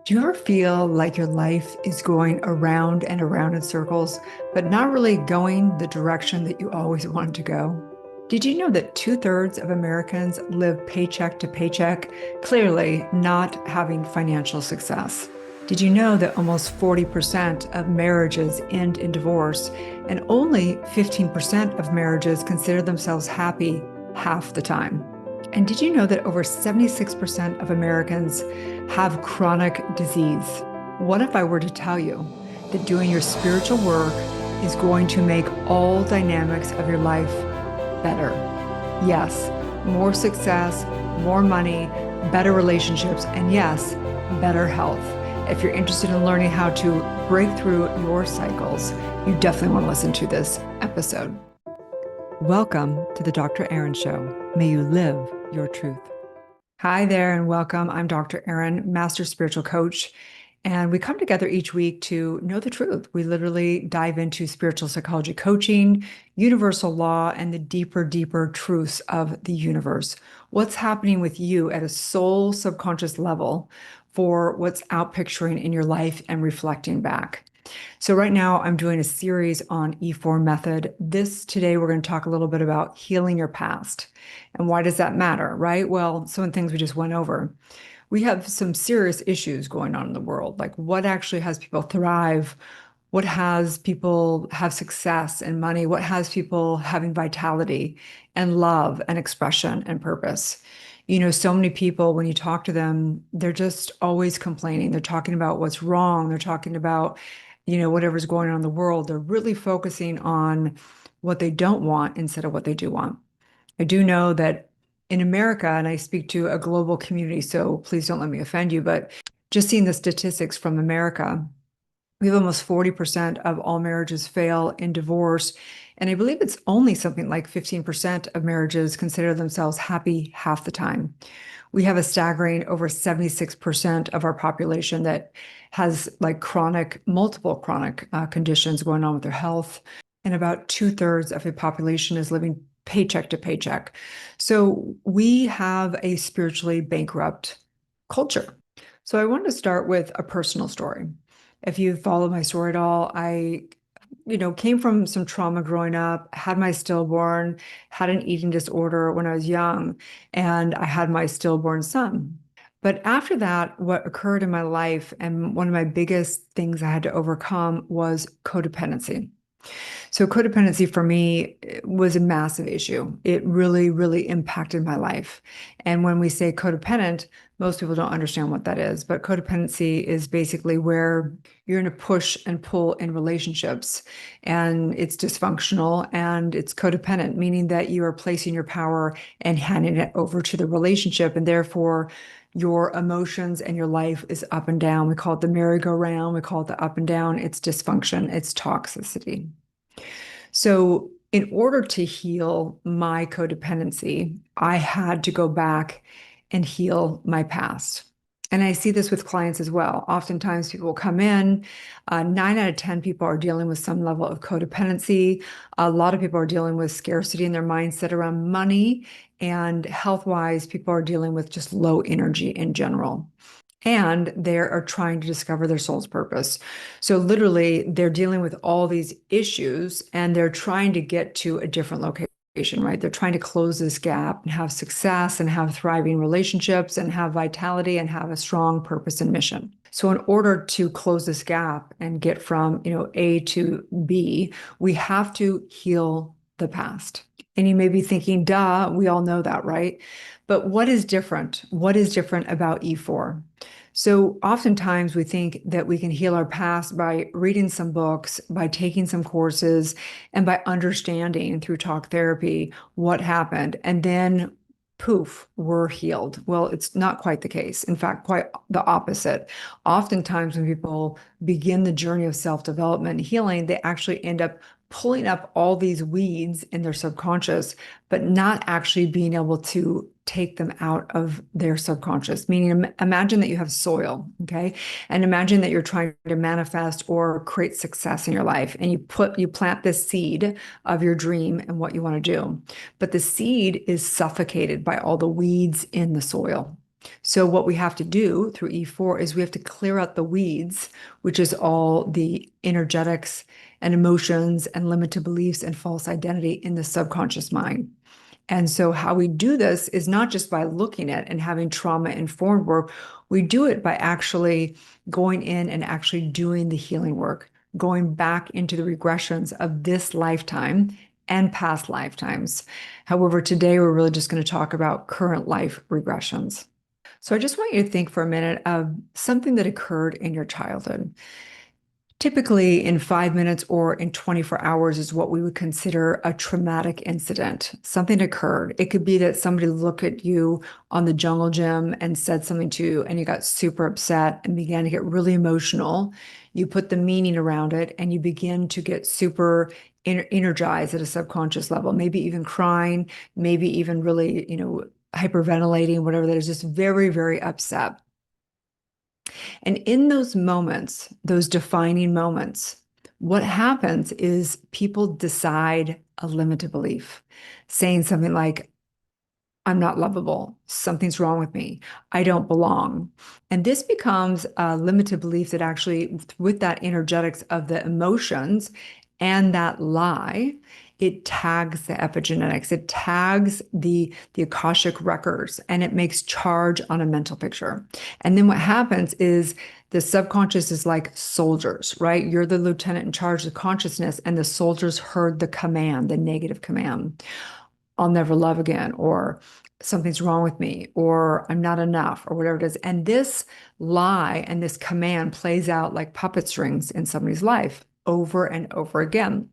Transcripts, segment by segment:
Do you ever feel like your life is going around and around in circles, but not really going the direction that you always wanted to go? Did you know that two-thirds of Americans live paycheck to paycheck, clearly not having financial success? Did you know that almost 40% of marriages end in divorce, and only 15% of marriages consider themselves happy half the time? And did you know that over 76% of Americans have chronic disease? What if I were to tell you that doing your spiritual work is going to make all dynamics of your life better? Yes, more success, more money, better relationships, and yes, better health. If you're interested in learning how to break through your cycles, you definitely want to listen to this episode. Welcome to the Dr. Erin Show. May you live your truth. Hi there and welcome. I'm Dr. Erin, Master Spiritual Coach, and we come together each week to know the truth. We literally dive into spiritual psychology coaching, universal law, and the deeper truths of the universe. What's happening with you at a soul subconscious level for what's outpicturing in your life and reflecting back. So right now I'm doing a series on E4 method. Today we're going to talk a little bit about healing your past. And why does that matter, right? Well, some of the things we just went over. We have some serious issues going on in the world, like what actually has people thrive, what has people have success and money, what has people having vitality and love and expression and purpose. You know, so many people, when you talk to them, they're just always complaining. They're talking about what's wrong. They're talking about, whatever's going on in the world. They're really focusing on what they don't want instead of what they do want. I do know that in America, and I speak to a global community, so please don't let me offend you, but just seeing the statistics from America, we have almost 40% of all marriages fail in divorce. And I believe it's only something like 15% of marriages consider themselves happy half the time. We have a staggering over 76% of our population that has like multiple chronic conditions going on with their health. And about two-thirds of the population is living paycheck to paycheck. So we have a spiritually bankrupt culture. So I wanted to start with a personal story. If you follow my story at all, I came from some trauma growing up, had my stillborn, had an eating disorder when I was young, and I had my stillborn son. But after that, what occurred in my life, and one of my biggest things I had to overcome was codependency. So codependency for me was a massive issue. It really impacted my life. And when we say codependent, most people don't understand what that is. But codependency is basically where you're in a push and pull in relationships, and it's dysfunctional and it's codependent, meaning that you are placing your power and handing it over to the relationship, and therefore your emotions and your life is up and down. We call it the merry-go-round. We call it the up and down. It's dysfunction. It's toxicity. So in order to heal my codependency, I had to go back and heal my past. And I see this with clients as well. Oftentimes people will come in, 9 out of 10 people are dealing with some level of codependency. A lot of people are dealing with scarcity in their mindset around money, and health-wise, people are dealing with just low energy in general. And they are trying to discover their soul's purpose. So literally, they're dealing with all these issues and they're trying to get to a different location, right? They're trying to close this gap and have success and have thriving relationships and have vitality and have a strong purpose and mission. So in order to close this gap and get from, A to B, we have to heal the past. And you may be thinking, duh, we all know that, right? But what is different? What is different about E4? So oftentimes we think that we can heal our past by reading some books, by taking some courses, and by understanding through talk therapy what happened. And then poof, we're healed. Well, it's not quite the case. In fact, quite the opposite. Oftentimes when people begin the journey of self-development and healing, they actually end up pulling up all these weeds in their subconscious, but not actually being able to take them out of their subconscious. Meaning, imagine that you have soil, okay? And imagine that you're trying to manifest or create success in your life, and you plant this seed of your dream and what you want to do. But the seed is suffocated by all the weeds in the soil. So what we have to do through E4 is we have to clear out the weeds, which is all the energetics and emotions and limited beliefs and false identity in the subconscious mind. And so how we do this is not just by looking at and having trauma-informed work. We do it by actually going in and actually doing the healing work, going back into the regressions of this lifetime and past lifetimes. However, today we're really just going to talk about current life regressions. So I just want you to think for a minute of something that occurred in your childhood. Typically, in 5 minutes or in 24 hours is what we would consider a traumatic incident. Something occurred. It could be that somebody looked at you on the jungle gym and said something to you, and you got super upset and began to get really emotional. You put the meaning around it, and you begin to get super energized at a subconscious level, maybe even crying, maybe even really, hyperventilating, whatever that is, just very, very upset. And in those moments, those defining moments, what happens is people decide a limited belief, saying something like, I'm not lovable. Something's wrong with me. I don't belong. And this becomes a limited belief that actually, with that energetics of the emotions and that lie, it tags the epigenetics, it tags the Akashic records, and it makes charge on a mental picture. And then what happens is the subconscious is like soldiers, right? You're the lieutenant in charge of consciousness, and the soldiers heard the command, the negative command. I'll never love again, or something's wrong with me, or I'm not enough, or whatever it is. And this lie and this command plays out like puppet strings in somebody's life over and over again.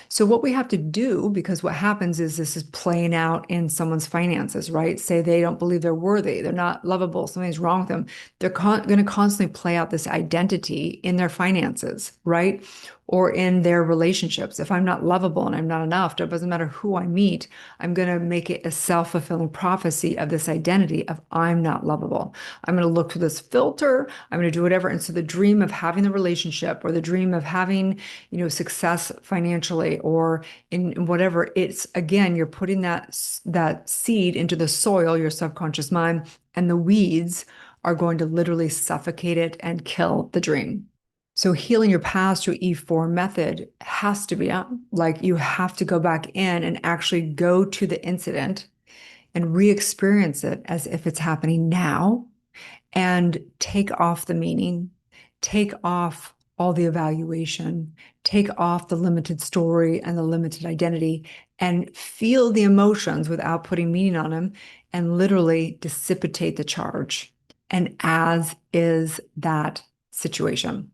So what we have to do, because what happens is this is playing out in someone's finances, right? Say they don't believe they're worthy, they're not lovable, something's wrong with them. They're going to constantly play out this identity in their finances, right? Or in their relationships. If I'm not lovable and I'm not enough, it doesn't matter who I meet, I'm going to make it a self-fulfilling prophecy of this identity of I'm not lovable. I'm going to look through this filter, I'm going to do whatever. And so the dream of having the relationship or the dream of having, success financially or in whatever, it's again, you're putting that seed into the soil, your subconscious mind, and the weeds are going to literally suffocate it and kill the dream. So healing your past through E4 method has to be like you have to go back in and actually go to the incident and re-experience it as if it's happening now and take off the meaning, take off all the evaluation, take off the limited story and the limited identity, and feel the emotions without putting meaning on them and literally dissipate the charge. And as is that situation.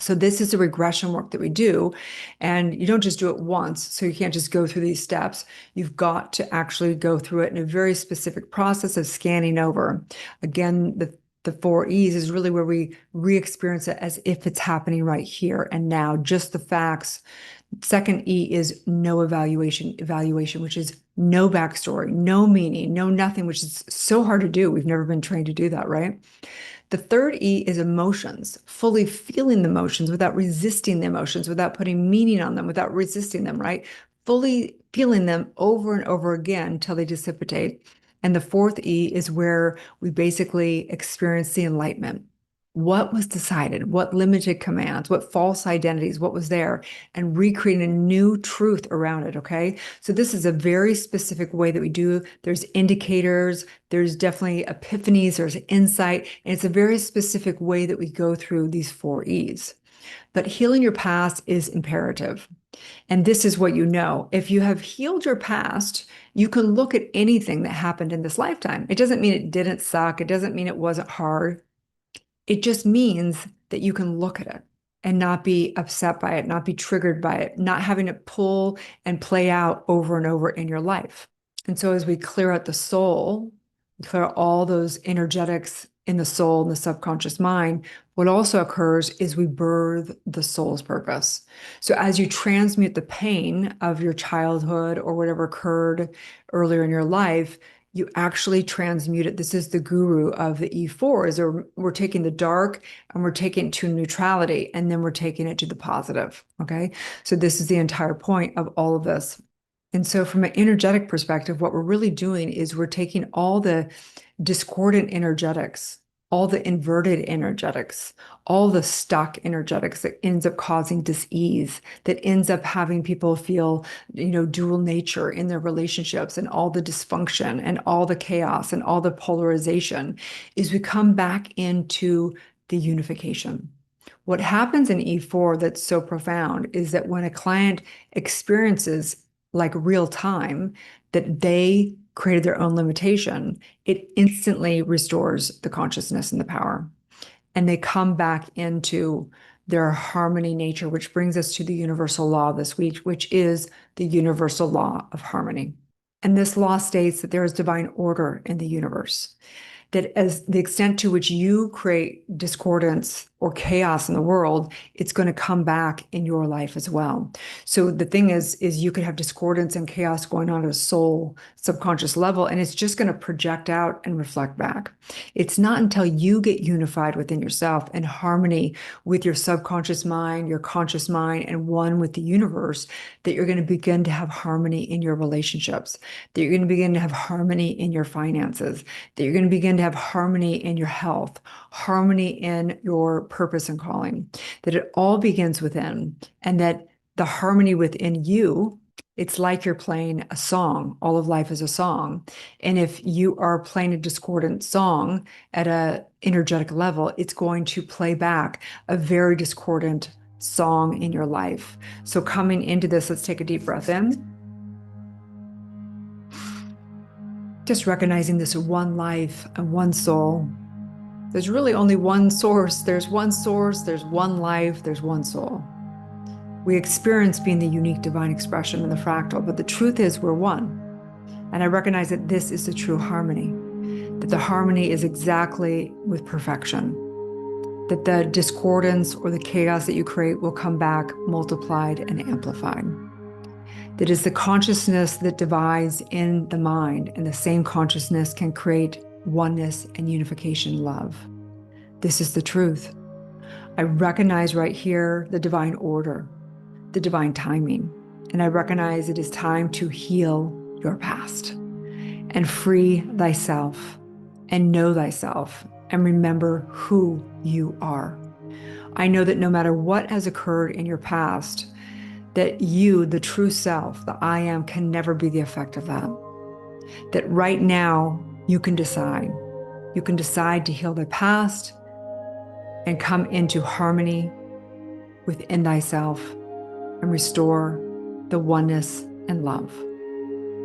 So this is the regression work that we do, and you don't just do it once, so you can't just go through these steps. You've got to actually go through it in a very specific process of scanning over. Again, the 4 E's is really where we re-experience it as if it's happening right here and now, just the facts. Second E is no evaluation, which is no backstory, no meaning, no nothing, which is so hard to do. We've never been trained to do that, right? The third E is emotions, fully feeling the emotions without resisting the emotions, without putting meaning on them, without resisting them, right? Fully feeling them over and over again until they dissipate. And the fourth E is where we basically experience the enlightenment. What was decided, what limited commands, what false identities, what was there, and recreating a new truth around it, okay? So this is a very specific way that we do. There's indicators, there's definitely epiphanies, there's insight, and it's a very specific way that we go through these 4 E's. But healing your past is imperative. And this is what you know. If you have healed your past, you can look at anything that happened in this lifetime. It doesn't mean it didn't suck. It doesn't mean it wasn't hard. It just means that you can look at it and not be upset by it, not be triggered by it, not having it pull and play out over and over in your life. And so as we clear out the soul, clear out all those energetics in the soul and the subconscious mind, what also occurs is we birth the soul's purpose. So as you transmute the pain of your childhood or whatever occurred earlier in your life, you actually transmute it. This is the guru of the E4s, or we're taking the dark and we're taking it to neutrality, and then we're taking it to the positive, okay? So this is the entire point of all of this. And so from an energetic perspective, what we're really doing is we're taking all the discordant energetics, all the inverted energetics, all the stuck energetics that ends up causing dis-ease, that ends up having people feel, dual nature in their relationships, and all the dysfunction and all the chaos and all the polarization, is we come back into the unification. What happens in E4 that's so profound is that when a client experiences like real time that they created their own limitation, it instantly restores the consciousness and the power. And they come back into their harmony nature, which brings us to the universal law this week, which is the universal law of harmony. And this law states that there is divine order in the universe, that as the extent to which you create discordance or chaos in the world, it's going to come back in your life as well. So the thing is you could have discordance and chaos going on at a soul subconscious level, and it's just going to project out and reflect back. It's not until you get unified within yourself and harmony with your subconscious mind, your conscious mind, and one with the universe, that you're going to begin to have harmony in your relationships, that you're going to begin to have harmony in your finances, that you're going to begin to have harmony in your health, harmony in your purpose and calling, that it all begins within, and that the harmony within you, it's like you're playing a song. All of life is a song. And if you are playing a discordant song at an energetic level, it's going to play back a very discordant song in your life. So coming into this, let's take a deep breath in. Just recognizing this one life and one soul. There's really only one source. There's one source, there's one life, there's one soul. We experience being the unique divine expression in the fractal, but the truth is we're one. And I recognize that this is the true harmony, that the harmony is exactly with perfection, that the discordance or the chaos that you create will come back multiplied and amplified. That is the consciousness that divides in the mind, and the same consciousness can create oneness and unification love. This is the truth. I recognize right here the divine order, the divine timing, and I recognize it is time to heal your past and free thyself and know thyself and remember who you are. I know that no matter what has occurred in your past, that you, the true self, the I am, can never be the effect of that. That right now you can decide. You can decide to heal the past and come into harmony within thyself and restore the oneness and love.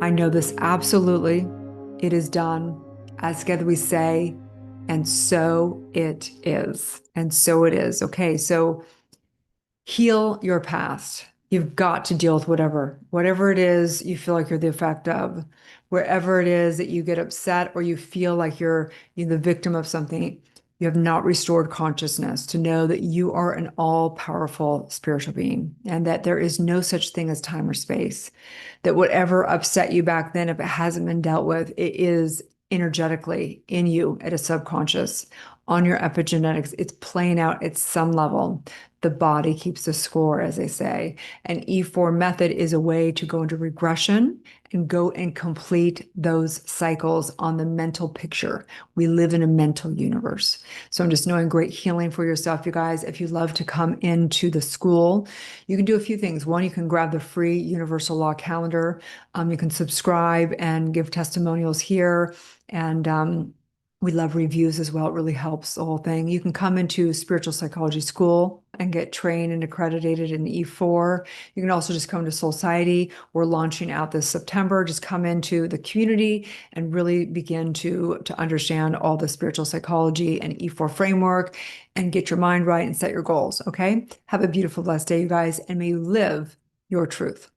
I know this absolutely. It is done. As together we say, and so it is. And so it is. Okay, so heal your past. You've got to deal with whatever it is you feel like you're the effect of, wherever it is that you get upset or you feel like you're the victim of something. You have not restored consciousness to know that you are an all-powerful spiritual being, and that there is no such thing as time or space. That whatever upset you back then, if it hasn't been dealt with, it is energetically in you at a subconscious, on your epigenetics. It's playing out at some level. The body keeps the score, as they say. And E4 method is a way to go into regression and go and complete those cycles on the mental picture. We live in a mental universe. So I'm just knowing great healing for yourself, you guys. If you love to come into the school, you can do a few things. One, you can grab the free Universal Law Calendar. You can subscribe and give testimonials here. And we love reviews as well. It really helps the whole thing. You can come into spiritual psychology school and get trained and accredited in E4. You can also just come to Soulciété. We're launching out this September. Just come into the community and really begin to understand all the spiritual psychology and E4 framework and get your mind right and set your goals, okay? Have a beautiful, blessed day, you guys, and may you live your truth.